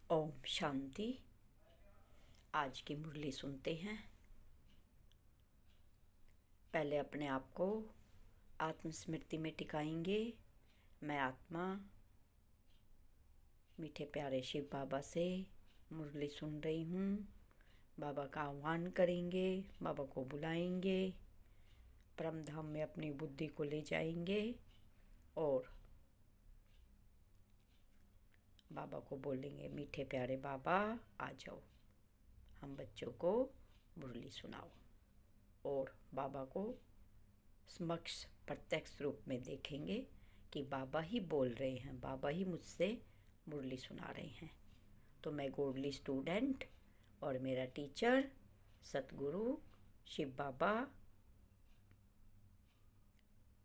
ओम शांति। आज की मुरली सुनते हैं। पहले अपने आप को आत्मस्मृति में टिकाएंगे। मैं आत्मा मीठे प्यारे शिव बाबा से मुरली सुन रही हूँ। बाबा का आह्वान करेंगे, बाबा को बुलाएंगे, परम धाम में अपनी बुद्धि को ले जाएंगे और बाबा को बोलेंगे, मीठे प्यारे बाबा आ जाओ, हम बच्चों को मुरली सुनाओ। और बाबा को समक्ष प्रत्यक्ष रूप में देखेंगे कि बाबा ही बोल रहे हैं, बाबा ही मुझसे मुरली सुना रहे हैं। तो मैं गॉडली स्टूडेंट और मेरा टीचर सतगुरु शिव बाबा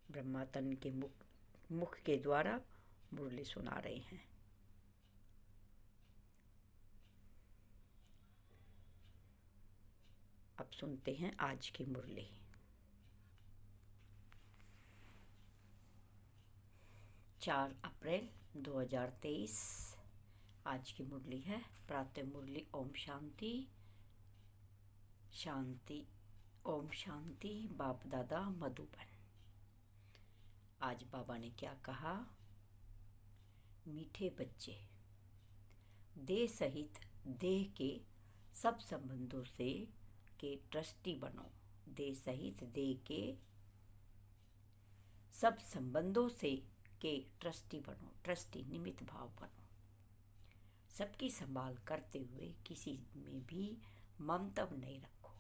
ब्रह्मातन के मुख के द्वारा मुरली सुना रहे हैं। अब सुनते हैं आज की मुरली। चार अप्रैल 2023 आज की मुरली है। प्रातः मुरली ओम शांति शांति ओम शांति। बाप दादा मधुबन। आज बाबा ने क्या कहा? मीठे बच्चे, देह सहित देह के सब संबंधों से के ट्रस्टी बनो। देह सहित देह के सब संबंधों से के ट्रस्टी बनो। ट्रस्टी निमित्त भाव बनो। सबकी संभाल करते हुए किसी में भी ममत्व नहीं रखो।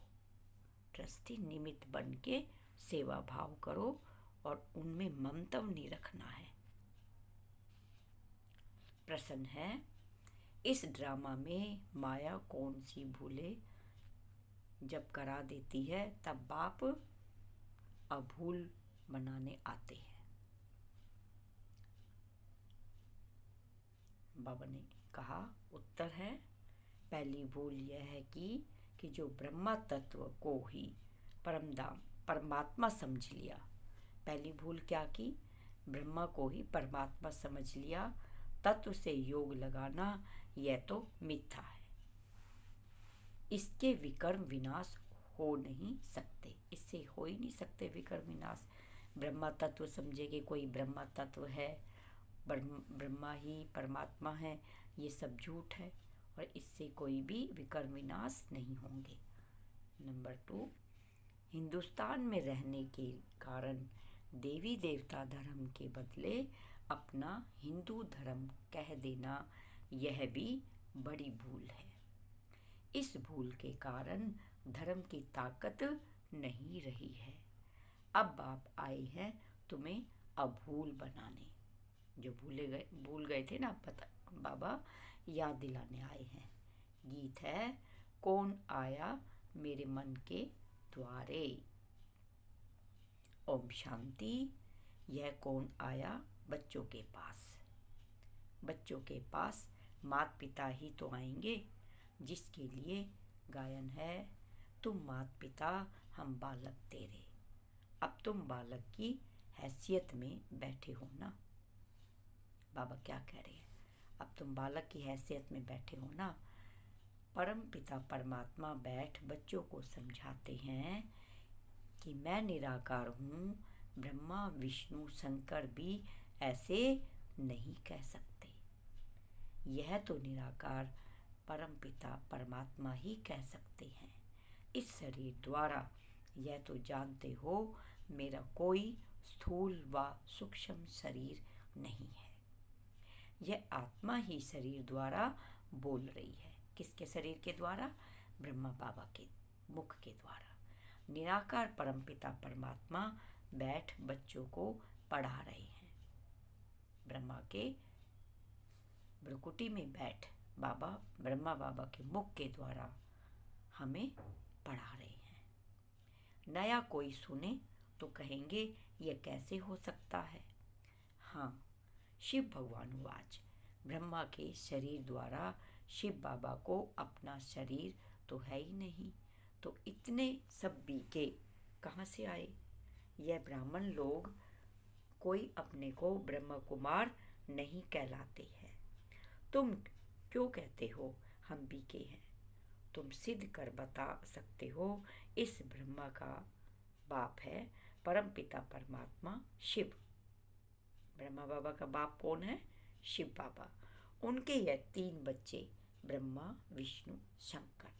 ट्रस्टी निमित्त बन के सेवा भाव करो और उनमें ममत्व नहीं रखना है। प्रश्न है, इस ड्रामा में माया कौन सी भूले जब करा देती है तब बाप अभूल बनाने आते हैं। बाबा ने कहा, उत्तर है, पहली भूल यह है कि जो ब्रह्मा तत्व को ही परमात्मा समझ लिया। पहली भूल क्या की? ब्रह्मा को ही परमात्मा समझ लिया। तत्व से योग लगाना यह तो मिथ्या है। इसके विकर्म विनाश हो नहीं सकते। इससे हो ही नहीं सकते विकर्म विनाश। ब्रह्मा तत्व समझे कि कोई ब्रह्मा तत्व है, ब्रह्मा ही परमात्मा है, ये सब झूठ है और इससे कोई भी विकर्म विनाश नहीं होंगे। नंबर 2, हिंदुस्तान में रहने के कारण देवी देवता धर्म के बदले अपना हिंदू धर्म कह देना, यह भी बड़ी भूल है। इस भूल के कारण धर्म की ताकत नहीं रही है। अब बाप आए हैं तुम्हें अभूल बनाने। जो भूल गए थे ना, पता बाबा याद दिलाने आए हैं। गीत है, कौन आया मेरे मन के द्वारे। ओम शांति। यह कौन आया? बच्चों के पास। बच्चों के पास माता पिता ही तो आएंगे, जिसके लिए गायन है, तुम माता पिता हम बालक तेरे। अब तुम बालक की हैसियत में बैठे हो ना। बाबा क्या कह रहे हैं? अब तुम बालक की हैसियत में बैठे हो ना। परम पिता परमात्मा बैठ बच्चों को समझाते हैं कि मैं निराकार हूँ। ब्रह्मा विष्णु शंकर भी ऐसे नहीं कह सकते। यह तो निराकार परम पिता परमात्मा ही कह सकते हैं। इस शरीर द्वारा यह तो जानते हो, मेरा कोई स्थूल व सूक्ष्म शरीर नहीं है। यह आत्मा ही शरीर द्वारा बोल रही है। किसके शरीर के द्वारा? ब्रह्मा बाबा के मुख के द्वारा। निराकार परम पिता परमात्मा बैठ बच्चों को पढ़ा रहे हैं। ब्रह्मा के भ्रुकुटी में बैठ बाबा ब्रह्मा बाबा के मुख के द्वारा हमें पढ़ा रहे हैं। नया कोई सुने तो कहेंगे यह कैसे हो सकता है। हाँ, शिव भगवान वाच ब्रह्मा के शरीर द्वारा शिव बाबा को अपना शरीर तो है ही नहीं, तो इतने सब बीके कहाँ से आए? यह ब्राह्मण लोग कोई अपने को ब्रह्म कुमार नहीं कहलाते हैं। तुम क्यों कहते हो हम भी के हैं? तुम सिद्ध कर बता सकते हो इस ब्रह्मा का बाप है परमपिता परमात्मा शिव। ब्रह्मा बाबा का बाप कौन है? शिव बाबा। उनके यह 3 बच्चे ब्रह्मा विष्णु शंकर।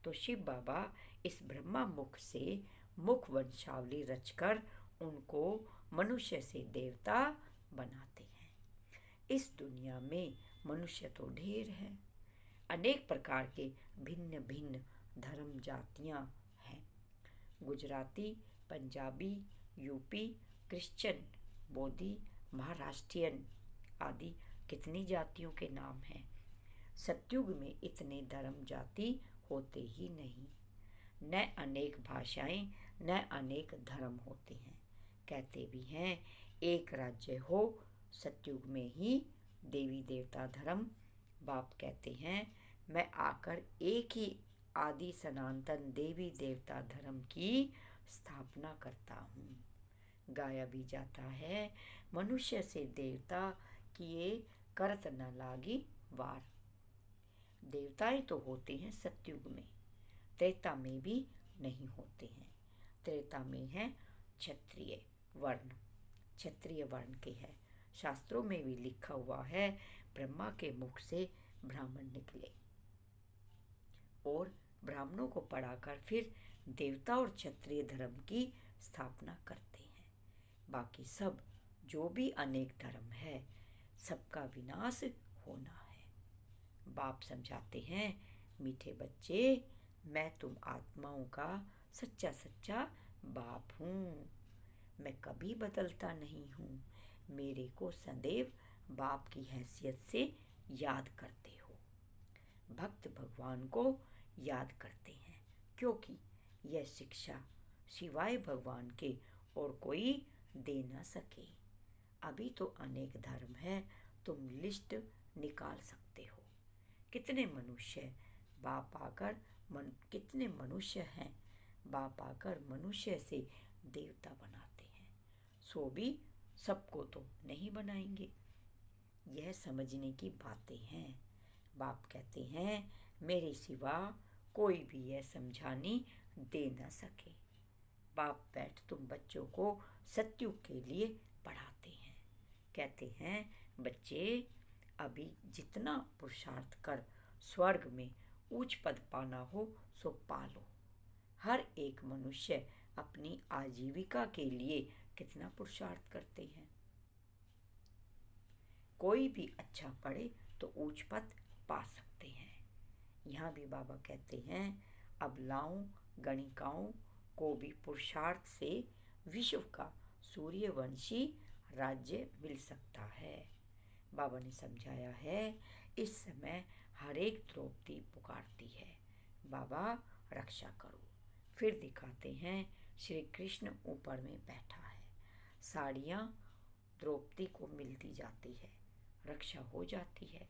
तो शिव बाबा इस ब्रह्मा मुख से मुख वंशावली रचकर उनको मनुष्य से देवता बनाते हैं। इस दुनिया में मनुष्य तो ढेर है, अनेक प्रकार के भिन्न भिन्न धर्म जातियाँ हैं। गुजराती, पंजाबी, यूपी, क्रिश्चियन, बोधी, महाराष्ट्रियन आदि कितनी जातियों के नाम हैं। सतयुग में इतने धर्म जाति होते ही नहीं। न अनेक भाषाएं, न अनेक धर्म होते हैं। कहते भी हैं एक राज्य हो। सतयुग में ही देवी देवता धर्म। बाप कहते हैं मैं आकर एक ही आदि सनातन देवी देवता धर्म की स्थापना करता हूँ। गाया भी जाता है मनुष्य से देवता किए करत न लागी वार। देवताएं तो होते हैं सतयुग में, त्रेता में भी नहीं होते हैं। त्रेता में है क्षत्रिय वर्ण, क्षत्रिय वर्ण के है। शास्त्रों में भी लिखा हुआ है ब्रह्मा के मुख से ब्राह्मण निकले और ब्राह्मणों को पढ़ाकर फिर देवता और क्षत्रिय धर्म की स्थापना करते हैं। बाकी सब जो भी अनेक धर्म है सबका विनाश होना है। बाप समझाते हैं मीठे बच्चे मैं तुम आत्माओं का सच्चा सच्चा बाप हूँ। मैं कभी बदलता नहीं हूँ। मेरे को सदैव बाप की हैसियत से याद करते हो। भक्त भगवान को याद करते हैं क्योंकि यह शिक्षा सिवाय भगवान के और कोई दे न सके। अभी तो अनेक धर्म है, तुम लिस्ट निकाल सकते हो। कितने मनुष्य बाप आकर कितने मनुष्य हैं बाप आकर मनुष्य से देवता बनाते हैं। सो भी सबको तो नहीं बनाएंगे। यह समझने की बातें हैं। बाप कहते हैं मेरे सिवा कोई भी यह समझानी दे न सके। बाप बैठ तुम बच्चों को सतयुग के लिए पढ़ाते हैं। कहते हैं बच्चे अभी जितना पुरुषार्थ कर स्वर्ग में उच्च पद पाना हो सो पालो। हर एक मनुष्य अपनी आजीविका के लिए कितना पुरुषार्थ करते हैं। कोई भी अच्छा पढ़े तो उच्च पद पा सकते हैं। यहाँ भी बाबा कहते हैं अबलाओं गणिकाओं को भी पुरुषार्थ से विश्व का सूर्यवंशी राज्य मिल सकता है। बाबा ने समझाया है इस समय हर एक द्रौपदी पुकारती है बाबा रक्षा करो। फिर दिखाते हैं श्री कृष्ण ऊपर में बैठा है, साड़ियाँ द्रौपदी को मिलती जाती है, रक्षा हो जाती है।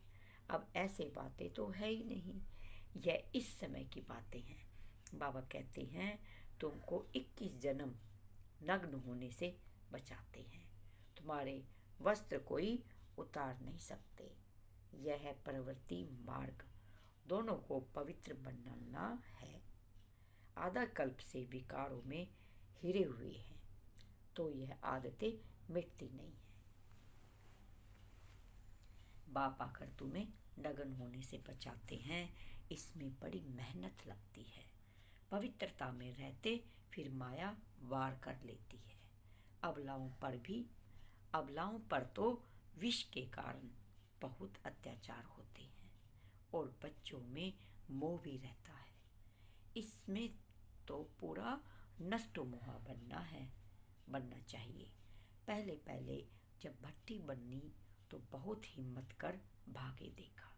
अब ऐसे बातें तो है ही नहीं, यह इस समय की बातें हैं। बाबा कहते हैं तुमको 21 जन्म नग्न होने से बचाते हैं। तुम्हारे वस्त्र कोई उतार नहीं सकते। यह है प्रवृत्ति मार्ग, दोनों को पवित्र बनाना है। आधा कल्प से विकारों में हिरे हुए हैं तो यह आदतें मिटती नहीं है। बाप आकर तुम्हें नग्न होने से बचाते हैं। इसमें बड़ी मेहनत लगती है। पवित्रता में रहते फिर माया वार कर लेती है। अबलाओं पर तो विष के कारण बहुत अत्याचार होते हैं और बच्चों में मोह भी रहता है। इसमें तो पूरा नष्टो मोहा बनना चाहिए। पहले पहले जब भट्टी बननी तो बहुत हिम्मत कर भागे देखा।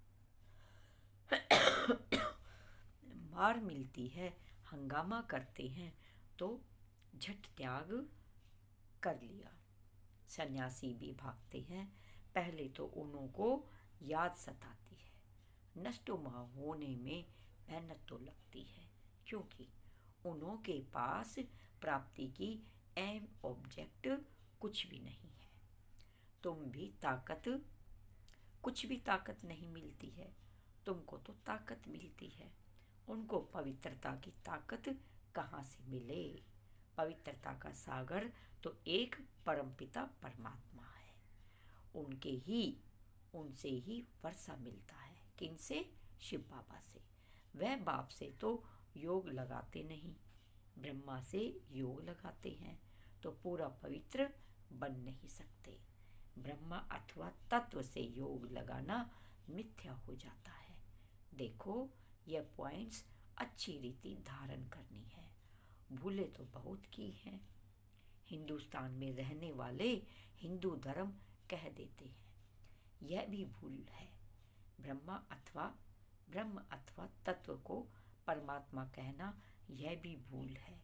मार मिलती है, हंगामा करते हैं तो झट त्याग कर लिया। सन्यासी भी भागते हैं, पहले तो उन्हों को याद सताती है। नष्टोमोह होने में मेहनत तो लगती है क्योंकि उन्हों के पास प्राप्ति की एम ऑब्जेक्ट कुछ भी नहीं है। कुछ भी ताकत नहीं मिलती है तुमको तो ताकत मिलती है, उनको पवित्रता की ताकत कहाँ से मिले? पवित्रता का सागर तो एक परमपिता परमात्मा है। उनसे ही वर्षा मिलता है। किनसे? शिव बाबा से। वह बाप से तो योग लगाते नहीं, ब्रह्मा से योग लगाते हैं, तो पूरा पवित्र बन नहीं सकते। ब्रह्मा अथवा तत्व से योग लगाना मिथ्या हो जाता है। देखो, यह पॉइंट्स अच्छी रीति धारण करनी है। भूले तो बहुत की हैं। हिंदुस्तान में रहने वाले हिंदू धर्म कह देते हैं, यह भी भूल है। ब्रह्म अथवा तत्व को परमात्मा कहना, यह भी भूल है।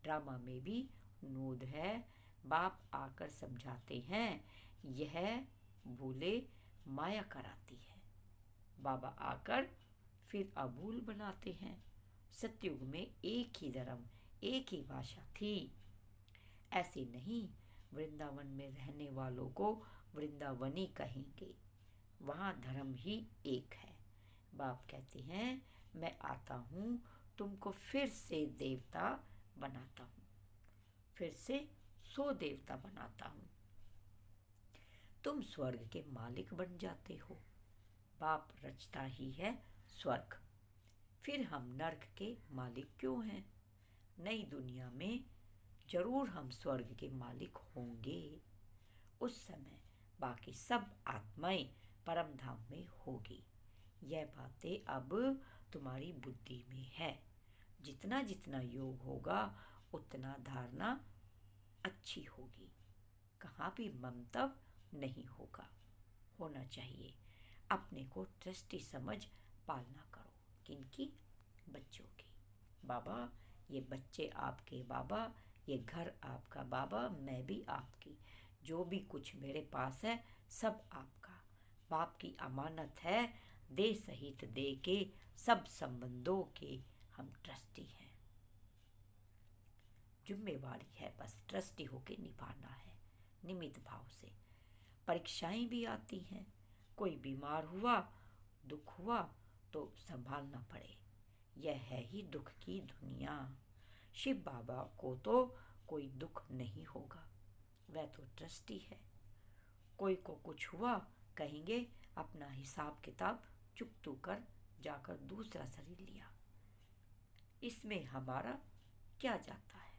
ड्रामा में भी नोद है। बाप आकर समझाते हैं, यह भूले माया कराती है। बाबा आकर फिर अभूल बनाते हैं। सतयुग में एक ही धर्म, एक ही भाषा थी। ऐसे नहीं, वृंदावन में रहने वालों को वृंदावनी कहेंगे, वहाँ धर्म ही एक है। बाप कहते हैं, मैं आता हूँ, तुमको फिर से देवता बनाता हूँ, फिर से 100 देवता बनाता हूँ, तुम स्वर्ग के मालिक बन जाते हो। बाप रचता ही है स्वर्ग, फिर हम नर्क के मालिक क्यों हैं? नई दुनिया में जरूर हम स्वर्ग के मालिक होंगे। उस समय बाकी सब आत्माएं परम धाम में होगी। यह बातें अब तुम्हारी बुद्धि में है। जितना जितना योग होगा उतना धारणा अच्छी होगी। कहाँ भी ममतव नहीं होना चाहिए। अपने को ट्रस्टी समझ पालना करो। किनकी? बच्चों की। बाबा, ये बच्चे आपके बाबा, ये घर आपका बाबा, मैं भी आपकी। जो भी कुछ मेरे पास है सब आपका। बाप की अमानत है, दे सहित दे के सब संबंधों के हम ट्रस्टी हैं। जिम्मेवारी है बस ट्रस्टी होके निभाना है, निमित भाव से। परीक्षाएं भी आती हैं। कोई बीमार हुआ, दुख हुआ तो संभालना पड़े। यह है ही दुख की दुनिया। शिव बाबा को तो कोई दुख नहीं होगा, वह तो ट्रस्टी है। कोई को कुछ हुआ, कहेंगे अपना हिसाब किताब चुकतू कर जाकर दूसरा शरीर लिया। इसमें हमारा क्या जाता है?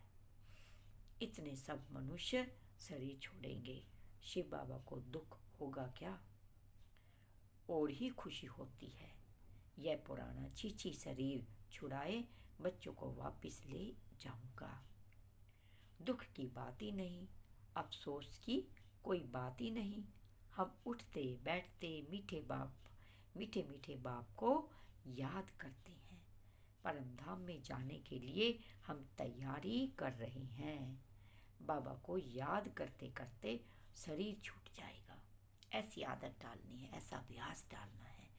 इतने सब मनुष्य शरीर छोड़ेंगे, शिव बाबा को दुख होगा क्या? और ही खुशी होती है। यह पुराना चीची शरीर छुड़ाए बच्चों को वापस ले जाऊंगा। दुख की बात ही नहीं, अफसोस की कोई बात ही नहीं। हम उठते बैठते मीठे मीठे बाप को याद करते हैं। परम धाम में जाने के लिए हम तैयारी कर रहे हैं। बाबा को याद करते करते शरीर छूट जाएगा। ऐसी आदत डालनी है, ऐसा अभ्यास डालना है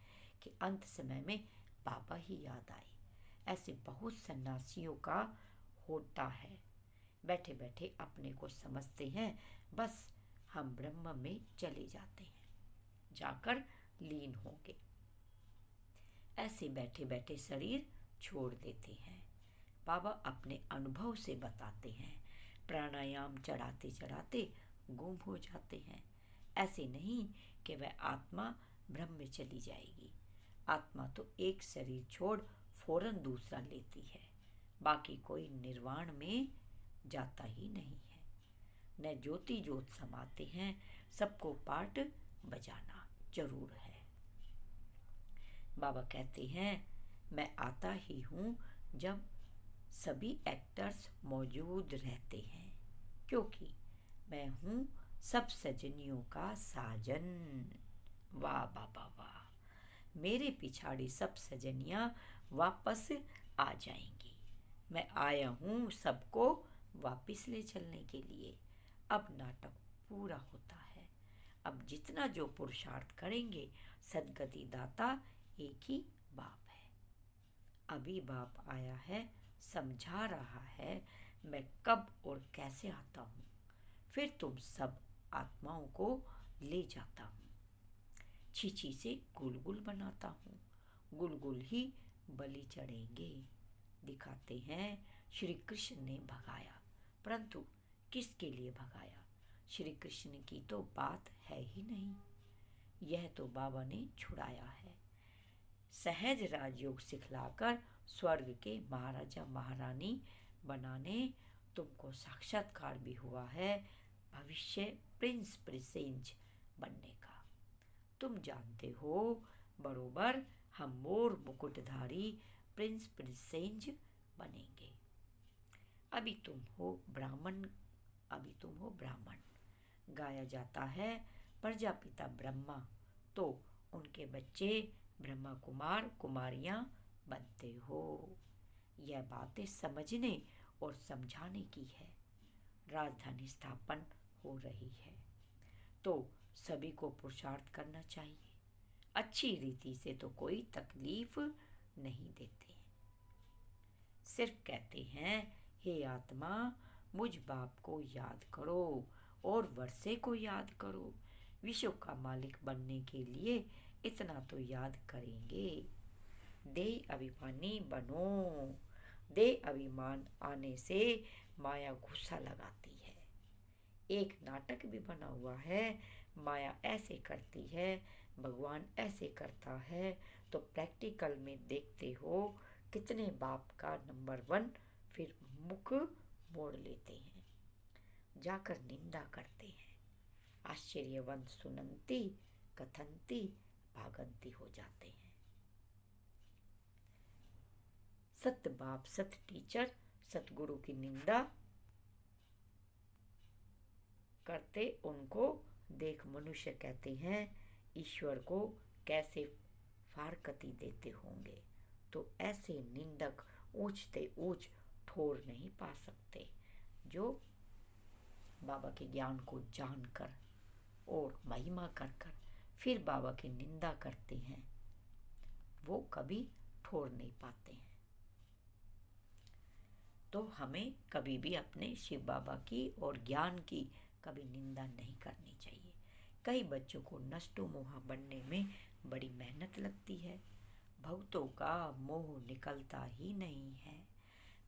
कि अंत समय में बाबा ही याद आए। ऐसे बहुत सन्यासियों का होता है। बैठे बैठे अपने को समझते हैं, बस हम ब्रह्म में चले जाते हैं, जाकर लीन होंगे। ऐसे बैठे बैठे शरीर छोड़ देते हैं। बाबा अपने अनुभव से बताते हैं। प्राणायाम चढ़ाते चढ़ाते गुम हो जाते हैं। ऐसे नहीं कि वह आत्मा ब्रह्म में चली जाएगी। आत्मा तो एक शरीर छोड़ फौरन दूसरा लेती है। बाकी कोई निर्वाण में जाता ही नहीं है। न ज्योति ज्योत समाते हैं। सबको पाठ बजाना जरूर है। बाबा कहते हैं, मैं आता ही हूँ जब सभी एक्टर्स मौजूद रहते हैं, क्योंकि मैं हूँ सब सजनियों का साजन। वाह बाबा वाह, मेरे पिछाड़ी सब सजनियाँ वापस आ जाएंगी। मैं आया हूँ सबको वापस ले चलने के लिए। अब नाटक पूरा होता है। अब जितना जो पुरुषार्थ करेंगे, सदगति दाता एक ही बाप है। अभी बाप आया है, समझा रहा है मैं कब और कैसे आता हूँ, फिर तुम सब आत्माओं को ले जाता हूँ, छीछी से गुलगुल बनाता हूँ, गुलगुल ही बलि चढ़ेंगे। दिखाते हैं श्री कृष्ण ने भगाया, परंतु किसके लिए भगाया? श्री कृष्ण की तो बात है ही नहीं, यह तो बाबा ने छुड़ाया है। सहज राजयोग सिखलाकर स्वर्ग के महाराजा महारानी बनाने तुमको साक्षात्कार भी हुआ है भविष्य प्रिंस प्रिंसेस बनने का। तुम जानते हो बरोबर हम मोर मुकुटधारी प्रिंस प्रिंसेस बनेंगे। अभी तुम हो ब्राह्मण, अभी तुम हो ब्राह्मण। गाया जाता है प्रजापिता ब्रह्मा, तो उनके बच्चे ब्रह्मा कुमार कुमारियां बनते हो। यह बातें समझने और समझाने की है। राजधानी स्थापन हो रही है तो सभी को पुरुषार्थ करना चाहिए। अच्छी रीति से तो कोई तकलीफ नहीं देते, सिर्फ कहते हैं हे आत्मा मुझ बाप को याद करो और वर्षे को याद करो। विश्व का मालिक बनने के लिए इतना तो याद करेंगे। दे अभिमानी बनो। दे अभिमान आने से माया गुस्सा लगाती है। एक नाटक भी बना हुआ है, माया ऐसे करती है, भगवान ऐसे करता है, तो प्रैक्टिकल में देखते हो कितने बाप का नंबर 1 फिर मुख मोड़ लेते हैं, जाकर निंदा करते हैं। आश्चर्यवंत सुनंती कथंती भागंती हो जाते हैं। सत बाप सत टीचर सतगुरु की निंदा करते उनको देख मनुष्य कहते हैं ईश्वर को कैसे फारकती देते होंगे। तो ऐसे निंदक ऊंचते ऊंच ठोर नहीं पा सकते। जो बाबा के ज्ञान को जानकर और महिमा कर कर फिर बाबा की निंदा करते हैं, वो कभी ठोर नहीं पाते हैं। तो हमें कभी भी अपने शिव बाबा की और ज्ञान की कभी निंदा नहीं करनी चाहिए। कई बच्चों को नष्टो मोहा बनने में बड़ी मेहनत लगती है, भक्तों का मोह निकलता ही नहीं है।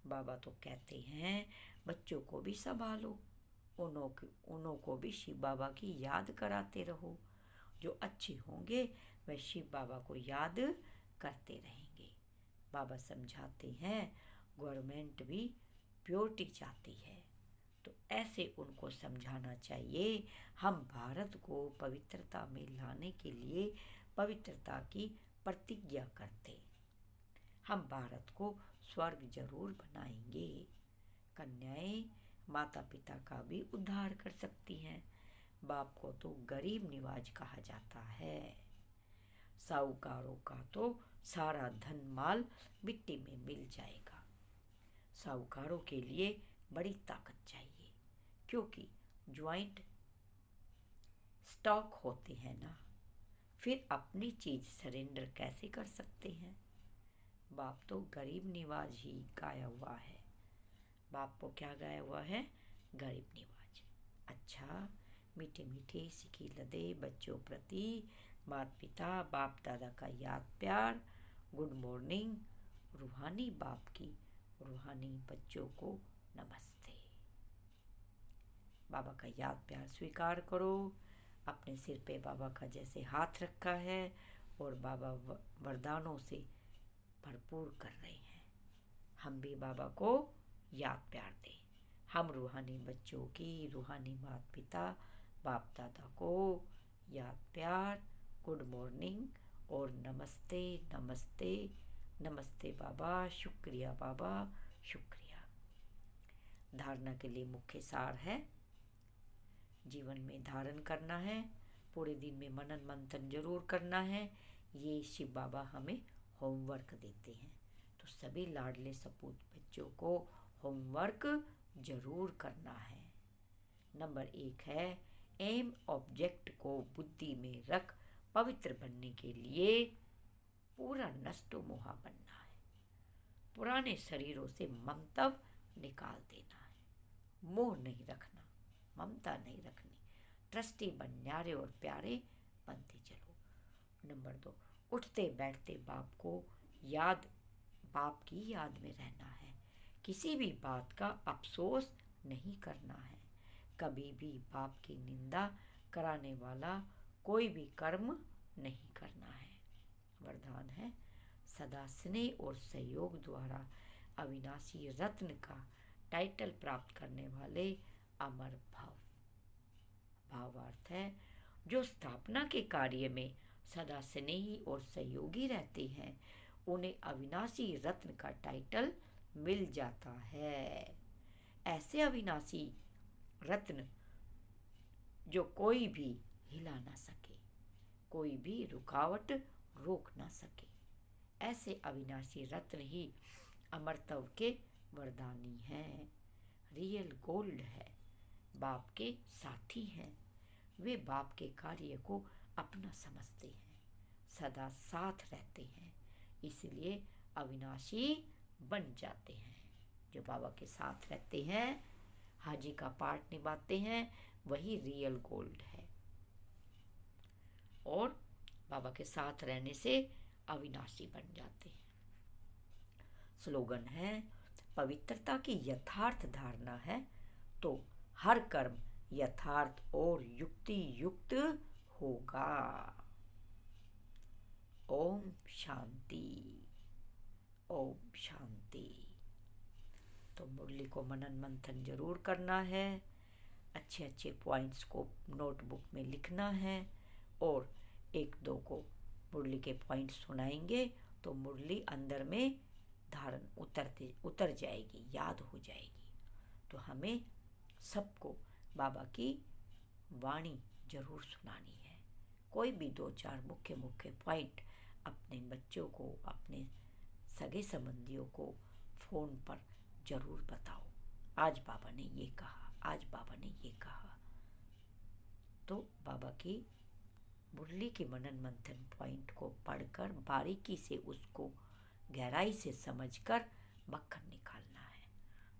बाबा तो कहते हैं बच्चों को भी संभालो, उन्हों को भी शिव बाबा की याद कराते रहो। जो अच्छे होंगे वह शिव बाबा को याद करते रहेंगे। बाबा समझाते हैं गवर्नमेंट भी प्योरिटी चाहती है, तो ऐसे उनको समझाना चाहिए। हम भारत को पवित्रता में लाने के लिए पवित्रता की प्रतिज्ञा करते, हम भारत को स्वर्ग जरूर बनाएंगे। कन्याएं माता पिता का भी उद्धार कर सकती हैं। बाप को तो गरीब निवाज कहा जाता है। साहूकारों का तो सारा धन माल मिट्टी में मिल जाएगा। साहूकारों के लिए बड़ी ताकत चाहिए, क्योंकि ज्वाइंट स्टॉक होते हैं ना, फिर अपनी चीज सरेंडर कैसे कर सकते हैं। बाप तो गरीब निवाज ही गाया हुआ है। बाप को क्या गाया हुआ है? गरीब निवाज। अच्छा, मीठे मीठे सिकी लदे बच्चों प्रति माता पिता बाप दादा का याद प्यार, गुड मॉर्निंग। रूहानी बाप की रूहानी बच्चों को नमस्ते। बाबा का याद प्यार स्वीकार करो। अपने सिर पे बाबा का जैसे हाथ रखा है और बाबा वरदानों से भरपूर कर रहे हैं। हम भी बाबा को याद प्यार दें। हम रूहानी बच्चों की रूहानी माता पिता बाप दादा को याद प्यार, गुड मॉर्निंग और नमस्ते नमस्ते नमस्ते बाबा, शुक्रिया बाबा, शुक्रिया। धारणा के लिए मुख्य सार है, जीवन में धारण करना है, पूरे दिन में मनन मंथन जरूर करना है। ये शिव बाबा हमें होमवर्क देते हैं, तो सभी लाडले सपूत बच्चों को होमवर्क जरूर करना है। नंबर 1 है एम ऑब्जेक्ट को बुद्धि में रख पवित्र बनने के लिए पूरा नष्टो मोहा बनना है। पुराने शरीरों से ममता निकाल देना है। मोह नहीं रखना, ममता नहीं रखनी, ट्रस्टी बन न्यारे और प्यारे बनते चलो। नंबर 2, उठते बैठते बाप की याद में रहना है। किसी भी बात का अफसोस नहीं करना है। कभी भी बाप की निंदा कराने वाला कोई भी कर्म नहीं करना है। वरदान है, सदा स्नेह और सहयोग द्वारा अविनाशी रत्न का टाइटल प्राप्त करने वाले अमर भव। भावार्थ है, जो स्थापना के कार्य में सदा स्नेही और सहयोगी रहते हैं उन्हें अविनाशी रत्न का टाइटल मिल जाता है। ऐसे अविनाशी रत्न जो कोई भी हिला ना सके, कोई भी रुकावट रोक ना सके, ऐसे अविनाशी रत्न ही अमरत्व के वरदानी हैं। रियल गोल्ड है, बाप के साथी हैं। वे बाप के कार्य को अपना समझते हैं, सदा साथ रहते हैं, इसलिए अविनाशी बन जाते हैं। जो बाबा के साथ रहते हैं, हाजी का पार्ट निभाते हैं, वही रियल गोल्ड है। और बाबा के साथ रहने से अविनाशी बन जाते हैं। स्लोगन है, पवित्रता की यथार्थ धारणा है तो हर कर्म यथार्थ और युक्ति युक्त होगा। ओम शांति, ओम शांति। तो मुरली को मनन मंथन जरूर करना है, अच्छे अच्छे पॉइंट्स को नोटबुक में लिखना है और एक दो को मुरली के पॉइंट सुनाएंगे तो मुरली अंदर में धारण उतर जाएगी, याद हो जाएगी। तो हमें सबको बाबा की वाणी जरूर सुनानी है। कोई भी 2-4 मुख्य मुख्य पॉइंट अपने बच्चों को, अपने सगे संबंधियों को फ़ोन पर जरूर बताओ, आज बाबा ने ये कहा, आज बाबा ने ये कहा। तो बाबा की मुरली के मनन मंथन पॉइंट को पढ़कर बारीकी से उसको गहराई से समझकर मक्खन निकालना है।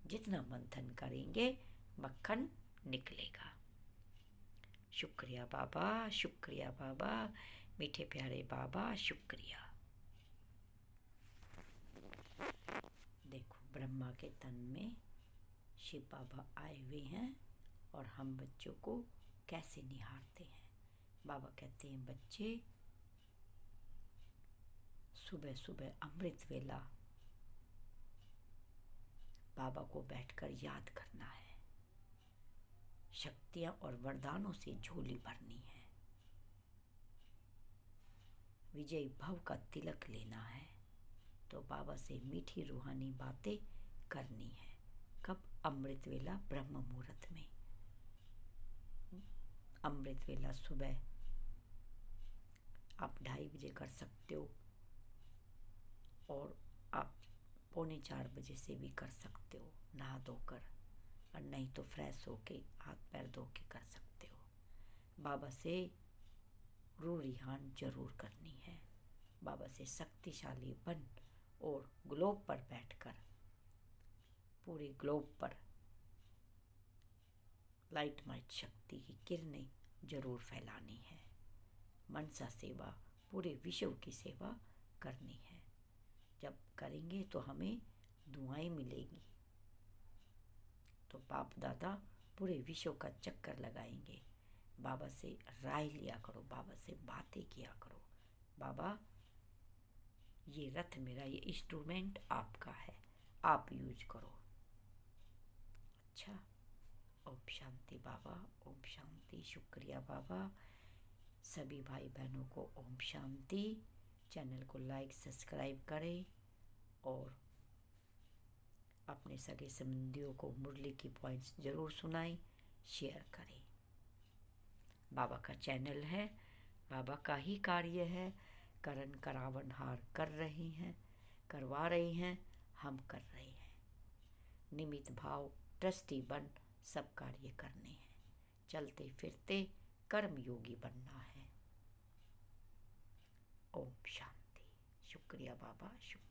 जितना मंथन करेंगे मक्खन निकलेगा। शुक्रिया बाबा, शुक्रिया बाबा, मीठे प्यारे बाबा, शुक्रिया। देखो, ब्रह्मा के तन में शिव बाबा आए हुए हैं और हम बच्चों को कैसे निहारते हैं। बाबा कहते हैं, बच्चे सुबह सुबह अमृत वेला बाबा को बैठकर याद करना है, शक्तियां और वरदानों से झोली भरनी है, विजय भव का तिलक लेना है। तो बाबा से मीठी रूहानी बातें करनी है। कब? अमृत वेला ब्रह्म मुहूर्त में। अमृत वेला सुबह आप 2:30 बजे कर सकते हो और आप 3:45 बजे से भी कर सकते हो, नहा धोकर, और नहीं तो फ्रेश होके हाथ पैर धो के कर सकते हो। बाबा से रू रिहान जरूर करनी है। बाबा से शक्तिशाली बन और ग्लोब पर बैठकर पूरे ग्लोब पर लाइट माइट शक्ति की किरणें जरूर फैलानी है। मनसा सेवा, पूरे विश्व की सेवा करनी है। जब करेंगे तो हमें दुआएं मिलेगी। तो बाप दादा पूरे विश्व का चक्कर लगाएंगे। बाबा से राय लिया करो, बाबा से बातें किया करो। बाबा, ये रथ मेरा, ये इंस्ट्रूमेंट आपका है, आप यूज करो। अच्छा, ओम शांति बाबा, ओम शांति। शुक्रिया बाबा। सभी भाई बहनों को ओम शांति। चैनल को लाइक सब्सक्राइब करें और अपने सगे संबंधियों को मुरली की पॉइंट्स जरूर सुनाएं, शेयर करें। बाबा का चैनल है, बाबा का ही कार्य है। करण करावन हार कर रही हैं, करवा रही हैं, हम कर रहे हैं। निमित भाव ट्रस्टी बन सब कार्य करने हैं। चलते फिरते कर्म योगी बनना है। ओम शांति। शुक्रिया बाबा, शुक्रिया।